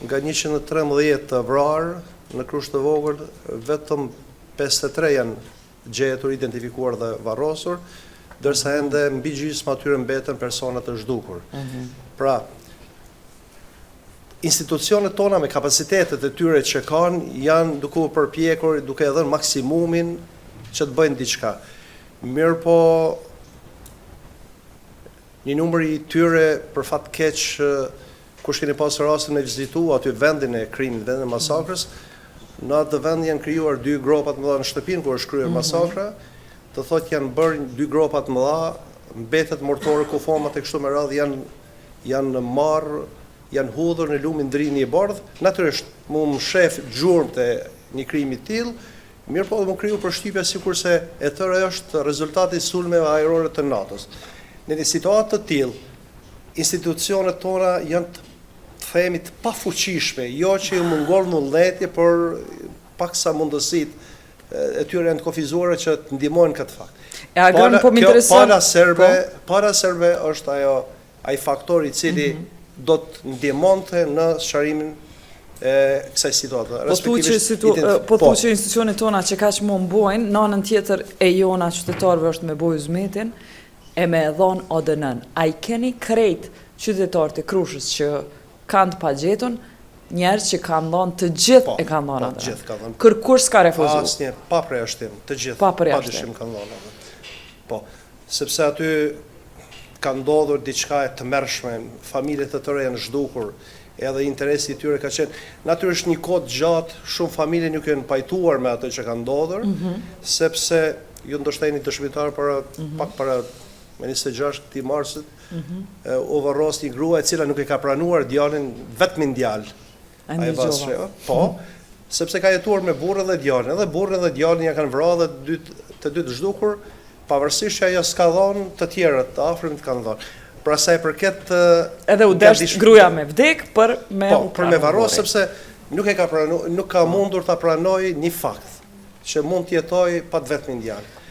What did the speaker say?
nga 113 të vrarë në Krusht të Vogël, vetëm 53 janë gjetur, identifikuar dhe varrosur, ndërsa ende mbi gjysmë atyre mbeten persona të zhdukur. Pra, institucionet tona me kapacitetet e tyre që kanë janë duke u përpjekur, duke e dhënë maksimumin që të bëjnë diçka. Mirë po, një numër i tyre për fat keq, kush keni pasur rastin me vizitu aty vendin e krimit, vendin e masakrës, në atë vend janë krijuar 2 gropa të mëdha në shtëpinë ku është kryer masakra, të thotë janë bërë 2 gropa të mëdha, mbetet mortore, kufomat e kështu me radhë janë marrë, janë hudhur në lumin drini i bardh. Natyrisht, më shef gjurmë të një krimi të tillë, mirë po dhe më kriju përshtypja sikurse e tërë është rezultati i sulmeve ajrore të NATO-s. Në një situatë të tillë, institucionet tona janë të themi të pafuqishme, jo që ju mungon vullneti, por paksa mundësitë e tyre janë të kufizuara që të ndihmojnë këtë fakt. Para serbe është ai faktori i cili do të ndihmonte në sqarimin e kësaj situate. Po thu që institucionet tona që kaq mund bojnë, në anën tjetër e jona qytetarëve është me bojë zmetin e me dhon ODN-n. A i keni krejt qytetarët e Krushës që kanë të pagjeton, njerëz që kanë dhënë të gjithë e kanë dhënë atë. Kërkush s'ka refuzuar. Asnjë pa përjashtim, të gjithë padyshim kanë dhënë atë. Po, sepse aty ka ndodhur diçka e tmerrshme, familjet e tëra janë zhdukur, edhe interesi i tyre ka qenë. Natyrisht një kohë gjatë, shumë familje nuk janë pajtuar me atë që ka ndodhur, sepse ju ndoshta jeni dëshmitar pak para 26 këtij marsit, u varros një grua e cila nuk e ka pranuar djalin, vetëm djal. Po, sepse ka jetuar me burrën dhe djalin, edhe burrën dhe djalin ja kanë vrarë dhe të dy të zhdukur, pavarësisht që ajo s'ka dhënë, të tjerët të afërmit kanë dhënë. Pra sa i përket edhe u desh gruaja me vdek për me varros, sepse nuk ka mundur ta pranoj një fakt që mund të jetojë pa vetëm djal.